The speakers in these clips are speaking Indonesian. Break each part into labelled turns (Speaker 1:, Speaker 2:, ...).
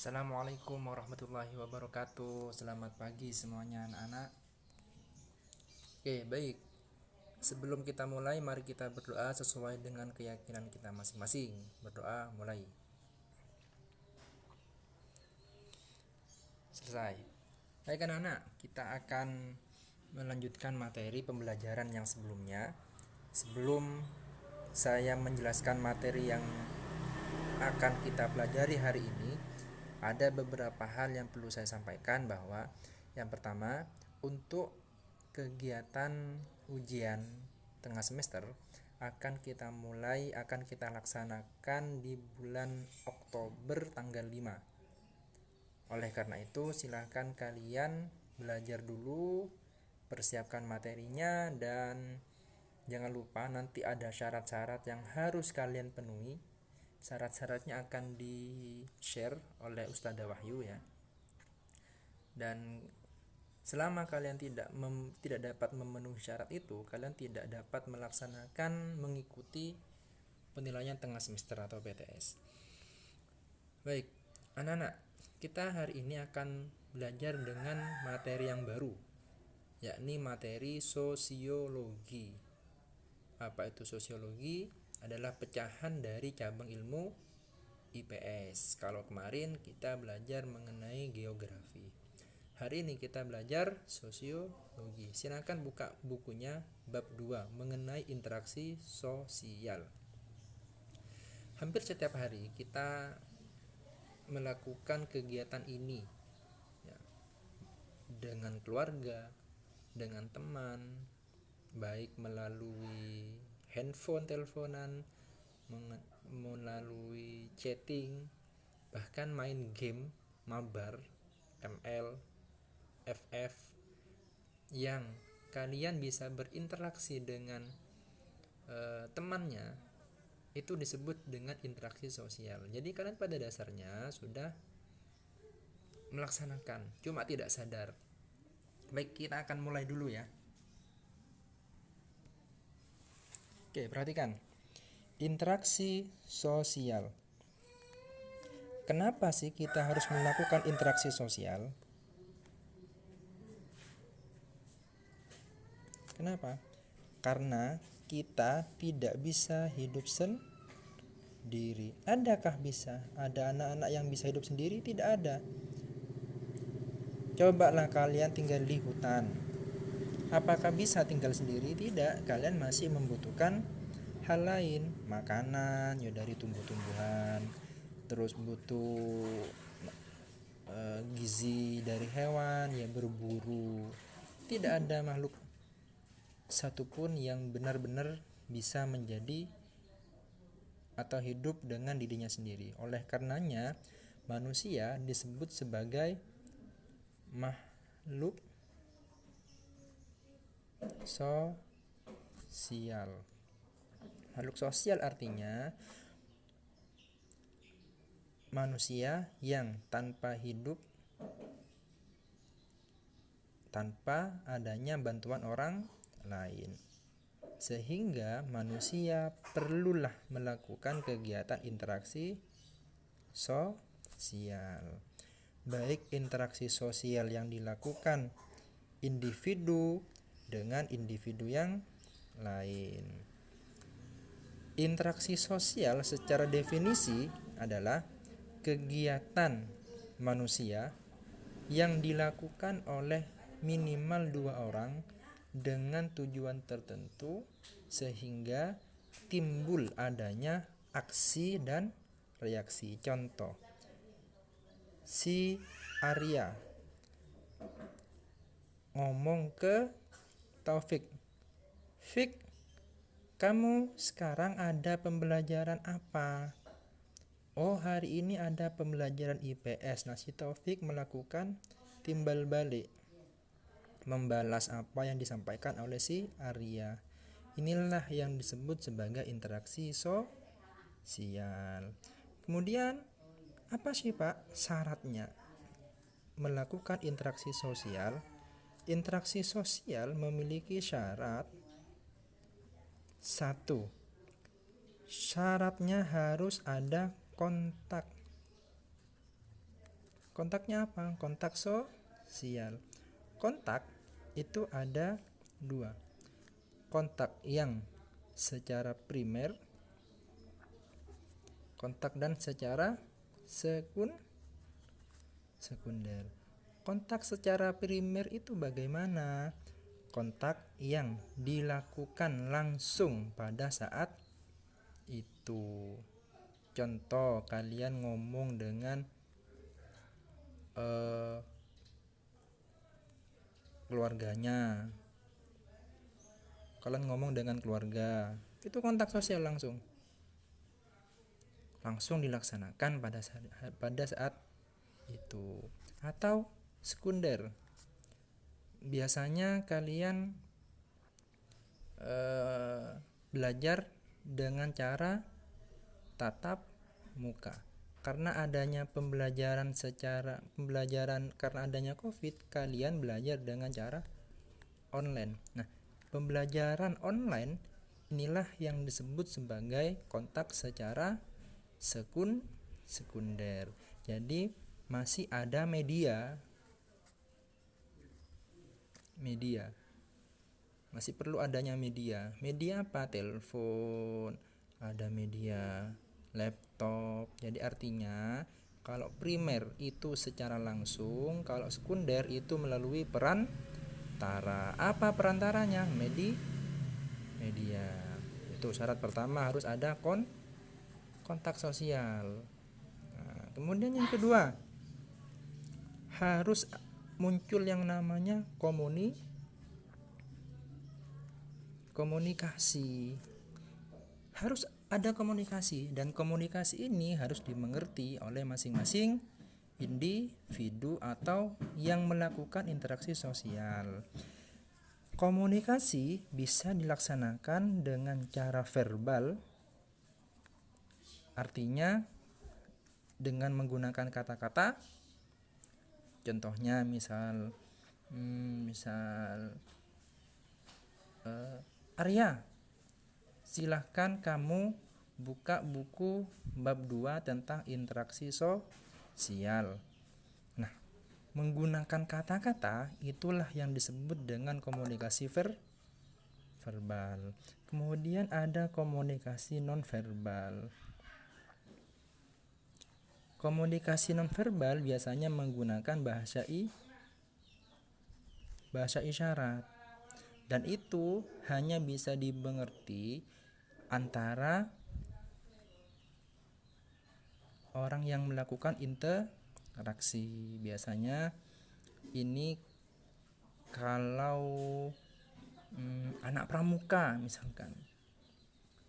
Speaker 1: Assalamualaikum warahmatullahi wabarakatuh. Selamat pagi semuanya anak-anak. Oke, baik. Sebelum kita mulai, mari kita berdoa sesuai dengan keyakinan kita masing-masing. Berdoa mulai. Selesai. Baik anak-anak, kita akan melanjutkan materi pembelajaran yang sebelumnya. Sebelum saya menjelaskan materi yang akan kita pelajari hari ini, ada beberapa hal yang perlu saya sampaikan, bahwa yang pertama, untuk kegiatan ujian tengah semester akan kita laksanakan di bulan Oktober tanggal 5. Oleh karena itu, silahkan kalian belajar dulu, persiapkan materinya, dan jangan lupa nanti ada syarat-syarat yang harus kalian penuhi. Syarat-syaratnya akan di-share oleh Ustadzah Wahyu ya. Dan selama kalian tidak dapat memenuhi syarat itu, kalian tidak dapat melaksanakan mengikuti penilaian tengah semester atau PTS. Baik, anak-anak, kita hari ini akan belajar dengan materi yang baru, yakni materi sosiologi. Apa itu sosiologi? Adalah pecahan dari cabang ilmu IPS. Kalau kemarin kita belajar mengenai geografi, hari ini kita belajar sosiologi. Silakan buka bukunya bab 2 mengenai interaksi sosial. Hampir setiap hari kita melakukan kegiatan ini ya, dengan keluarga, dengan teman, baik melalui handphone, teleponan, melalui chatting, bahkan main game mabar, ML, FF, yang kalian bisa berinteraksi dengan temannya, itu disebut dengan interaksi sosial. Jadi kalian pada dasarnya sudah melaksanakan, cuma tidak sadar. Baik, kita akan mulai dulu ya. Oke, perhatikan. Interaksi sosial. Kenapa sih kita harus melakukan interaksi sosial? Kenapa? Karena kita tidak bisa hidup sendiri. Adakah bisa? Ada anak-anak yang bisa hidup sendiri? Tidak ada. Cobalah kalian tinggal di hutan. Apakah bisa tinggal sendiri? Tidak. Kalian masih membutuhkan hal lain, makanan ya dari tumbuh-tumbuhan, terus butuh gizi dari hewan, ya berburu. Tidak ada makhluk satupun yang benar-benar bisa menjadi atau hidup dengan dirinya sendiri. Oleh karenanya, manusia disebut sebagai makhluk sosial. Makhluk sosial artinya manusia yang tanpa hidup tanpa adanya bantuan orang lain. Sehingga manusia perlulah melakukan kegiatan interaksi sosial. Baik interaksi sosial yang dilakukan individu dengan individu yang lain. Interaksi sosial secara definisi adalah kegiatan manusia yang dilakukan oleh minimal 2 orang dengan tujuan tertentu sehingga timbul adanya aksi dan reaksi. Contoh, si Arya ngomong ke Taufik, "Fik, kamu sekarang ada pembelajaran apa?" "Oh, hari ini ada pembelajaran IPS." Nah, si Taufik melakukan timbal balik, membalas apa yang disampaikan oleh si Arya. Inilah yang disebut sebagai interaksi sosial. Kemudian, apa sih Pak syaratnya melakukan interaksi sosial? Interaksi sosial memiliki syarat. 1. Syaratnya harus ada kontak. Kontaknya apa? Kontak sosial. Kontak itu ada dua. Kontak yang secara primer, kontak dan secara sekunder. Kontak secara primer itu bagaimana? Kontak yang dilakukan langsung pada saat itu. Contoh, kalian ngomong dengan keluarganya. Kalian ngomong dengan keluarga, itu kontak sosial langsung dilaksanakan pada saat itu. Atau sekunder, biasanya kalian belajar dengan cara tatap muka. Karena adanya pembelajaran karena adanya COVID, kalian belajar dengan cara online. Nah, pembelajaran online inilah yang disebut sebagai kontak secara sekunder. Jadi masih ada media. Masih perlu adanya media. Media apa? Telepon, ada media laptop. Jadi artinya kalau primer itu secara langsung, kalau sekunder itu melalui perantara. Apa perantaranya? Media. Itu syarat pertama, harus ada kontak sosial. Nah, kemudian yang kedua, harus muncul yang namanya komunikasi. Harus ada komunikasi, dan komunikasi ini harus dimengerti oleh masing-masing individu atau yang melakukan interaksi sosial. Komunikasi bisa dilaksanakan dengan cara verbal, artinya dengan menggunakan kata-kata. Contohnya misal Arya, silahkan kamu buka buku bab 2 tentang interaksi sosial. Nah, menggunakan kata-kata itulah yang disebut dengan komunikasi verbal. Kemudian ada komunikasi nonverbal. Komunikasi nonverbal biasanya menggunakan bahasa isyarat, dan itu hanya bisa dimengerti antara orang yang melakukan interaksi. Biasanya ini kalau anak pramuka misalkan,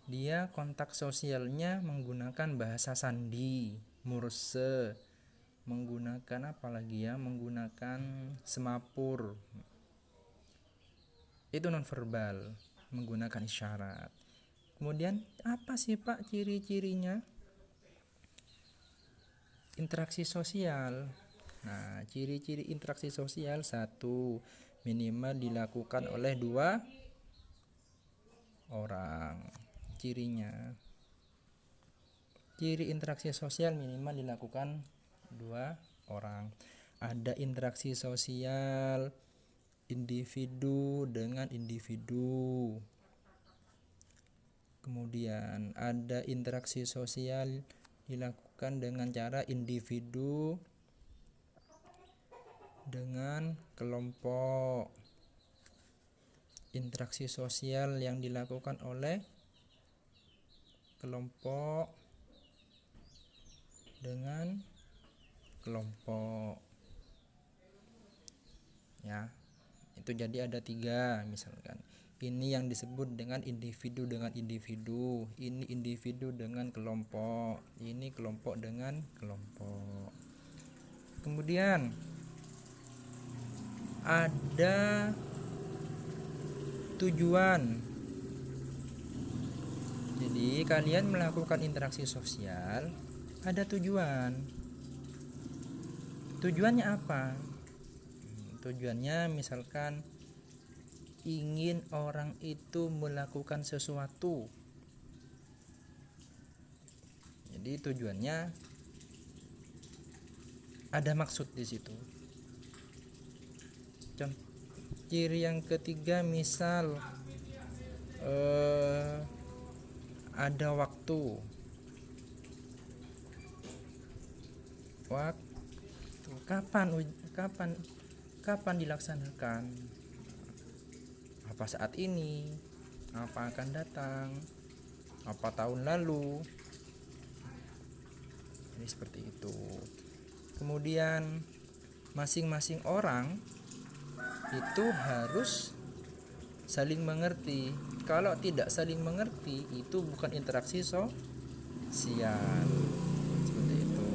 Speaker 1: dia kontak sosialnya menggunakan bahasa sandi, murse, menggunakan menggunakan semapur. Itu nonverbal, menggunakan isyarat. Kemudian apa sih Pak ciri-cirinya interaksi sosial? Nah, ciri-ciri interaksi sosial: 1, minimal dilakukan oleh 2 orang. Ciri interaksi sosial minimal dilakukan 2 orang. Ada interaksi sosial individu dengan individu. Kemudian ada interaksi sosial dilakukan dengan cara individu dengan kelompok. Interaksi sosial yang dilakukan oleh kelompok dengan kelompok. Ya, itu jadi ada 3 misalkan. Ini yang disebut dengan individu dengan individu, ini individu dengan kelompok, ini kelompok dengan kelompok. Kemudian ada tujuan. Jadi kalian melakukan interaksi sosial ada tujuan. Tujuannya apa? Tujuannya misalkan ingin orang itu melakukan sesuatu. Jadi tujuannya ada maksud di situ. Ciri yang ketiga, misal ada waktu kapan dilaksanakan, apa saat ini, apa akan datang, apa tahun lalu. Jadi seperti itu. Kemudian masing-masing orang itu harus saling mengerti. Kalau tidak saling mengerti, itu bukan interaksi sosial. Seperti itu.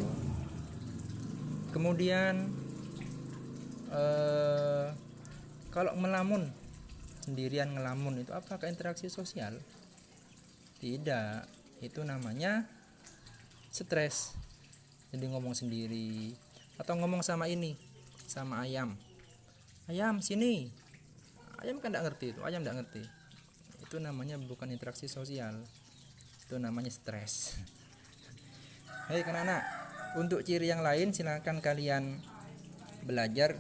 Speaker 1: Kemudian kalau melamun, sendirian ngelamun, itu apakah interaksi sosial? Tidak, itu namanya stres. Jadi ngomong sendiri, atau ngomong sama ayam, sini. Ayam kan tidak ngerti, itu namanya bukan interaksi sosial, itu namanya stres. Hei anak-anak, untuk ciri yang lain silakan kalian belajar.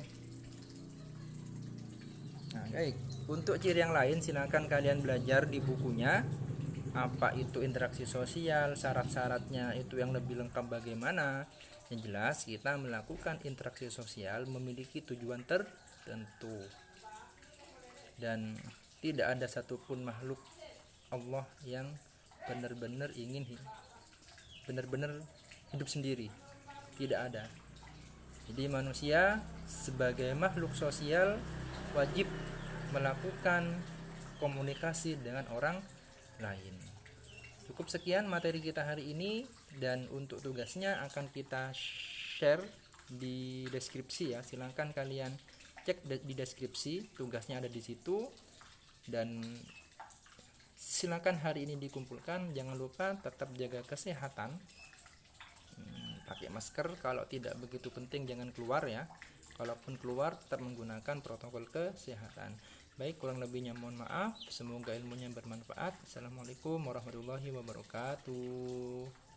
Speaker 1: Untuk ciri yang lain silakan kalian belajar di bukunya. Apa itu interaksi sosial, syarat-syaratnya itu yang lebih lengkap bagaimana. Yang jelas kita melakukan interaksi sosial memiliki tujuan tertentu, dan tidak ada satupun makhluk Allah yang benar-benar hidup sendiri. Tidak ada. Jadi manusia sebagai makhluk sosial wajib melakukan komunikasi dengan orang lain. Cukup sekian materi kita hari ini, dan untuk tugasnya akan kita share di deskripsi ya. Silahkan kalian cek di deskripsi, tugasnya ada di situ. Dan silakan hari ini dikumpulkan. Jangan lupa tetap jaga kesehatan, pakai masker. Kalau tidak begitu penting jangan keluar ya. Kalaupun keluar tetap menggunakan protokol kesehatan. Baik, kurang lebihnya mohon maaf. Semoga ilmunya bermanfaat. Assalamualaikum warahmatullahi wabarakatuh.